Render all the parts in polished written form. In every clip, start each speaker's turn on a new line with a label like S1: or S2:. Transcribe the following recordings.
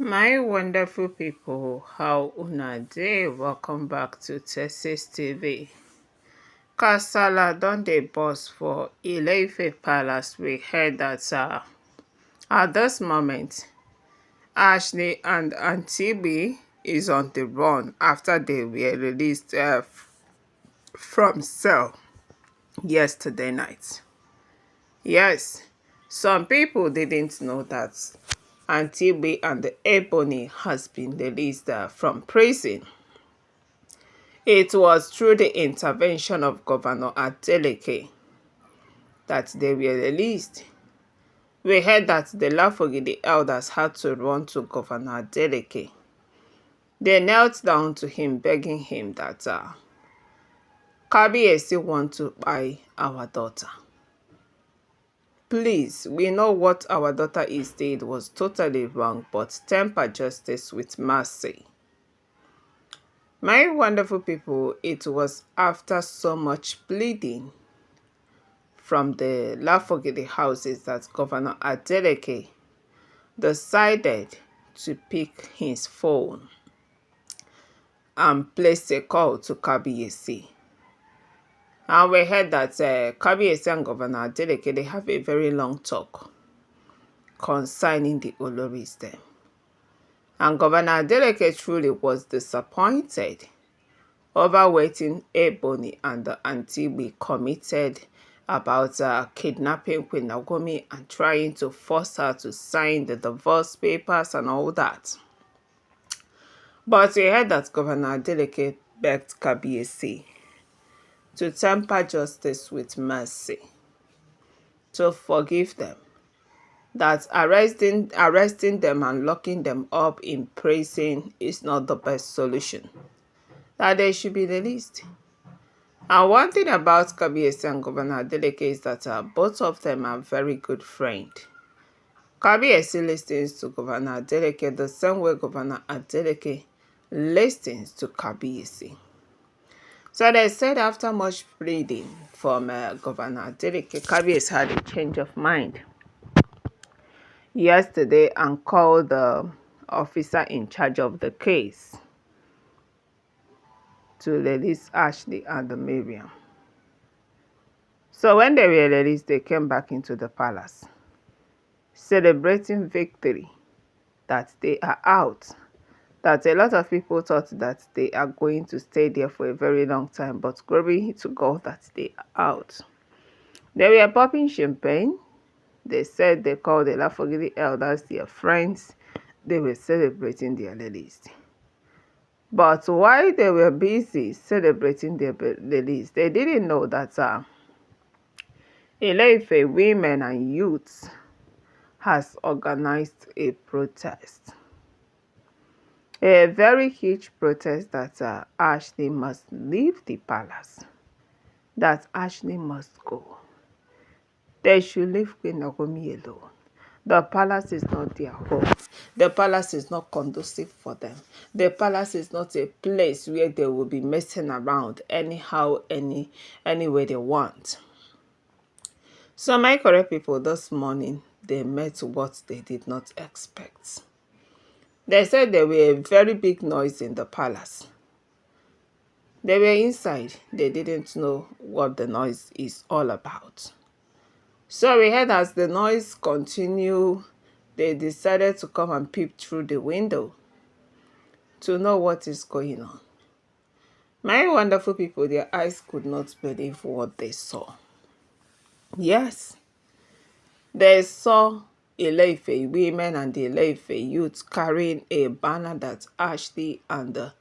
S1: My wonderful people, how una dey? Welcome back to Texas TV. Kasala don dey burst for Ile Ife Palace. We heard that at this moment, Ashley and Aunty is on the run after they were released from cell yesterday night. Yes, some people didn't know that Aunty and the Ebony has been released from prison. It was through the intervention of Governor Adeleke that they were released. We heard that the Lafogidi elders had to run to Governor Adeleke. They knelt down to him, begging him that Kabiyesi want to buy our daughter. Please, we know what our daughter is did was totally wrong, but temper justice with mercy. My wonderful people, it was after so much pleading from the Lafogidi houses that Governor Adeleke decided to pick his phone and place a call to Kabiyesi. And we heard that Kabiyesi and Governor Adeleke, they have a very long talk concerning the oloris them. And Governor Adeleke truly was disappointed over waiting Ebony and the Aunty committed about kidnapping Queen Naomi and trying to force her to sign the divorce papers and all that. But we heard that Governor Adeleke begged Kabiyesi to temper justice with mercy, to forgive them, that arresting them and locking them up in prison is not the best solution, that they should be released. And one thing about Kabiyesi and Governor Adeleke is that both of them are very good friends. Kabiyesi listens to Governor Adeleke the same way Governor Adeleke listens to Kabiyesi. So they said after much pleading from Governor Adeleke, Kabiyesi had a change of mind yesterday and called the officer in charge of the case to release Ashley and Mariam. So when they were released, they came back into the palace, celebrating victory, that they are out. That a lot of people thought that they are going to stay there for a very long time, but glory to God that they are out. They were popping champagne. They said they called the Lafogidi elders their friends. They were celebrating their release. But while they were busy celebrating their release, they didn't know that Ile Ife women and youths has organized a protest. A very huge protest that Ashley must leave the palace. That Ashley must go. They should leave Queen Naomi alone. The palace is not their home. The palace is not conducive for them. The palace is not a place where they will be messing around anyhow, any way they want. So my correct people, this morning, they met what they did not expect. They said there were a very big noise in the palace. They were inside. They didn't know what the noise is all about. So we heard as the noise continued, they decided to come and peep through the window to know what is going on. My wonderful people, their eyes could not believe what they saw. Yes, they saw Ile Ife women and the Ile Ife youths carrying a banner that Ashley and the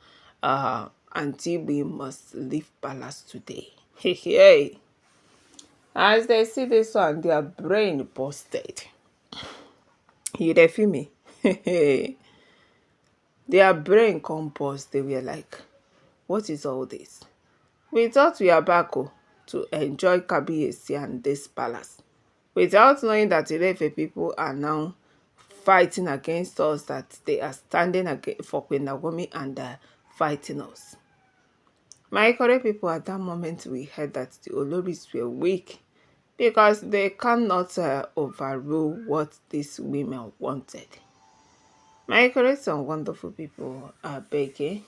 S1: Aunty must leave palace today. Hey. As they see this one, their brain busted. You dey feel me? Their brain come burst. They were like, what is all this? We thought we are back to enjoy Kabiyesi and this palace, without knowing that Ile Ife people are now fighting against us, that they are standing for Queen Naomi and fighting us. My correct people, at that moment we heard that the oloris were weak because they cannot overrule what these women wanted. My correct and wonderful people are begging.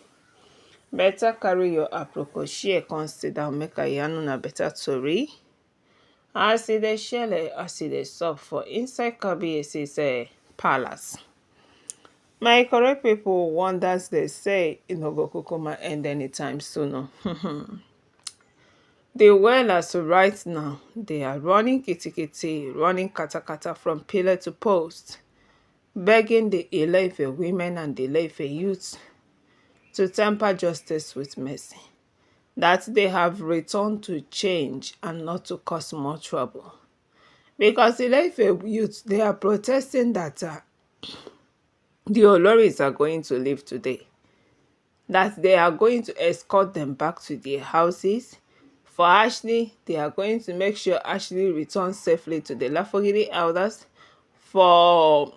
S1: Better carry your aproko share come sit down make I yarn una better tori. As e dey shele, as e dey sup for inside Kabiyesi's palace. My correct people wonders dey say e no go kukuma end anytime soon. The wellers right now, they are running kitikiti, running katakata from pillar to post, begging the Ile Ife women and the Ile Ife youths to temper justice with mercy, that they have returned to change and not to cause more trouble. Because the Ile Ife youths, they are protesting that the Oloris are going to leave today, that they are going to escort them back to their houses. For Ashley, they are going to make sure Ashley returns safely to the Lafogiri elders. For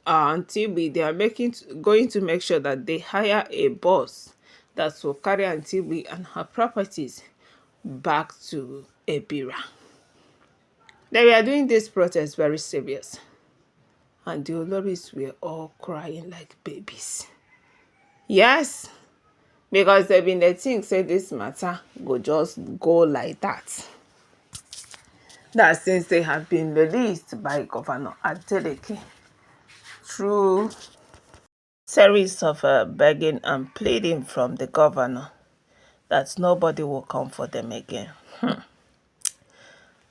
S1: Aunty, they are going to make sure that they hire a bus that will carry Aunty and her properties back to Ebira. They were doing this protest very serious, and the Oloris were all crying like babies. Yes, because they've been the think say this matter go just go like that. That since they have been released by Governor Adeleke through series of begging and pleading from the governor, that nobody will come for them again.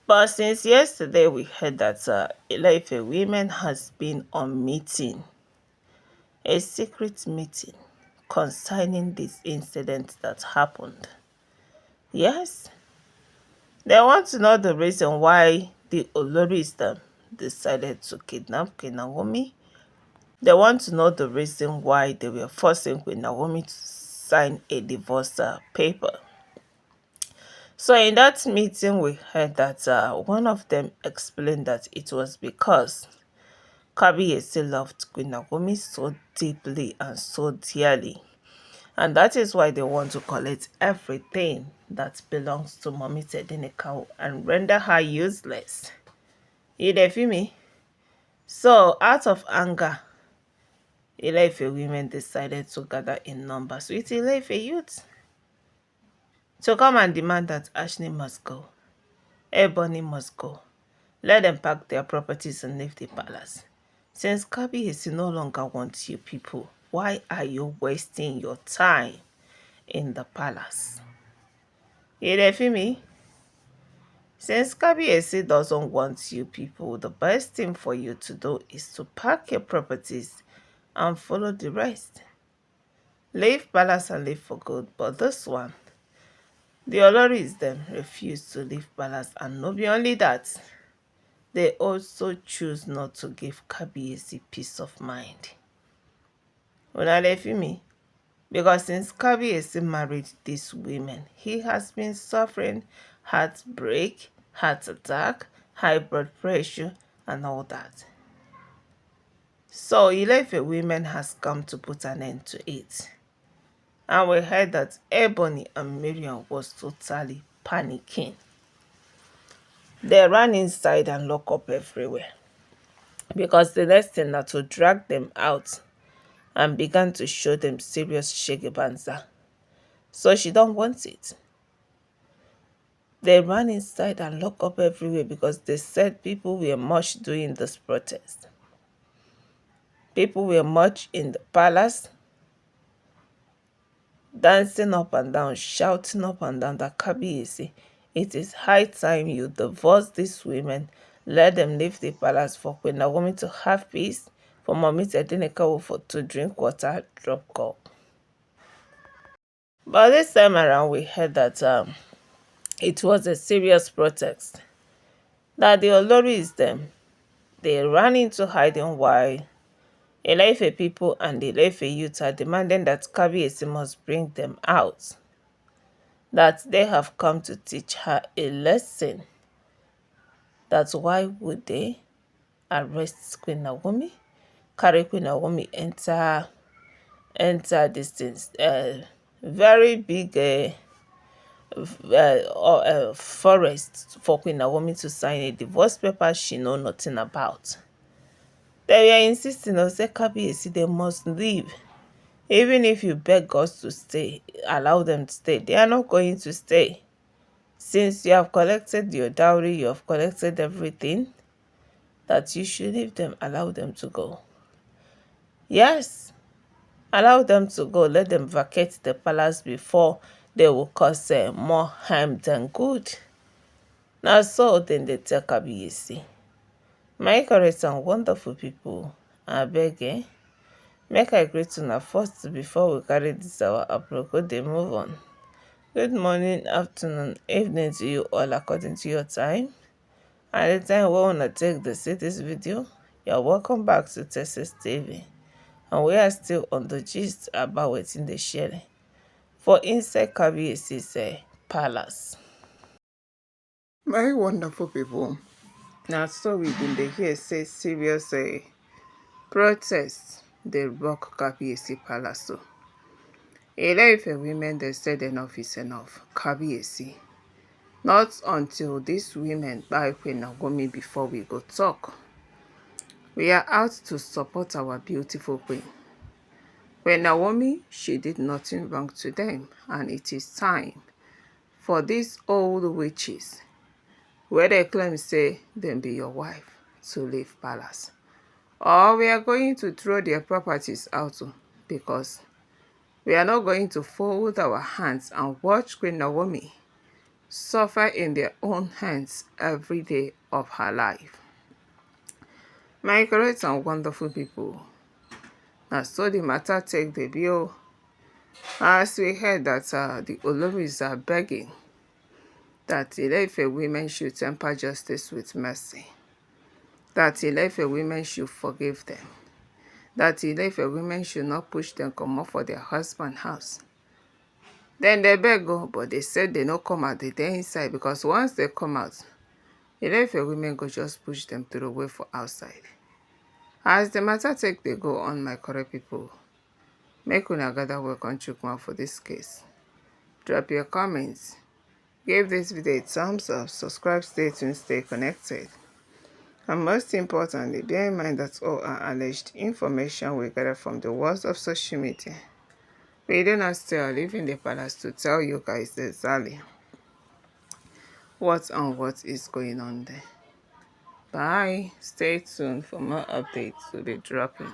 S1: But since yesterday we heard that Ile Ife women has been on meeting, a secret meeting concerning this incident that happened. Yes, they want to know the reason why the Oloris decided to kidnap Queennaomi. They want to know the reason why they were forcing Queennaomi to sign a divorce paper. So in that meeting, we heard that one of them explained that it was because Kabiyesi loved Queennaomi so deeply and so dearly. And that is why they want to collect everything that belongs to Mommy Tedinikau and render her useless. You dey feel me? So out of anger, Ile Ife women decided to gather in numbers with Ile Ife youth to come and demand that Ashley must go, Ebony must go. Let them pack their properties and leave the palace. Since Kabiyesi no longer wants you people, why are you wasting your time in the palace? You dey feel me? Since Kabiyesi doesn't want you people, the best thing for you to do is to pack your properties and follow the rest. Leave palace and leave for good. But this one, the Oloris them refuse to leave palace, and not be only that, they also choose not to give Kabiyesi peace of mind. Una dey feel me? Because since Kabiyesi married these women, he has been suffering heartbreak, heart attack, high blood pressure, and all that. So Ile Ife women has come to put an end to it. And we heard that Ebony and Mariam was totally panicking. They ran inside and locked up everywhere, because the next thing na to drag them out and began to show them serious shegebanza. So she don't want it. They ran inside and locked up everywhere because they said people were much doing this protest. People were much in the palace, dancing up and down, shouting up and down that Kabiyesi, it is high time you divorce these women, let them leave the palace for Queen Naomi to have peace, for Mommy Tedinika to drink water, drop cup. But this time around, we heard that it was a serious protest, that the Oloris they ran into hiding while Ile Ife people and the Ile Ife youth are demanding that Kabiyesi must bring them out, that they have come to teach her a lesson. That's why would they arrest Queen Naomi, carry Queen Naomi enter this very big forest for Queen Naomi to sign a divorce paper she know nothing about. They were insisting on say Kabiyesi they must leave. Even if you beg us to stay, allow them to stay. They are not going to stay. Since you have collected your dowry, you have collected everything, that you should leave them, allow them to go. Yes, allow them to go. Let them vacate the palace before they will cause more harm than good. Now so then they tell Kabiyesi. My correct and wonderful people, abeg make I greet una first before we carry this our aproko dey move on. Good morning, afternoon, evening to you all according to your time. And the time we wanna take the see this video, you're welcome back to Texas TV. And we are still on the gist about wetin dey share for inside Kabiyesi's palace. My wonderful people, na so we been dey hear say serious protest dey rock Kabiyesi palace o. Ile Ife women dey said enough is enough. Kabiyesi, not until these women buy Queen Naomi before we go talk. We are out to support our beautiful queen. Queen Naomi, she did nothing wrong to them, and it is time for these old witches, where they claim say them be your wife, to leave palace. Or we are going to throw their properties out because we are not going to fold our hands and watch Queen Naomi suffer in their own hands every day of her life. My great and wonderful people, na so the matter take the bill. As we heard that the oloris are begging that Ile Ife women should temper justice with mercy, that Ile Ife women should forgive them, that Ile Ife women should not push them comot for their husband house. Then they beg but they said they no come out, they dey inside, because once they come out, Ile Ife women go just push them to the way for outside. As the matter take dey go on, my correct people, make una gather welcome chukma for this case. Drop your comments, give this video a thumbs up, subscribe, stay tuned, stay connected. And most importantly, bear in mind that all are alleged information we gather from the words of social media. We do not stay or live in the palace to tell you guys exactly what and what is going on there. Bye. Stay tuned for more updates to be dropping.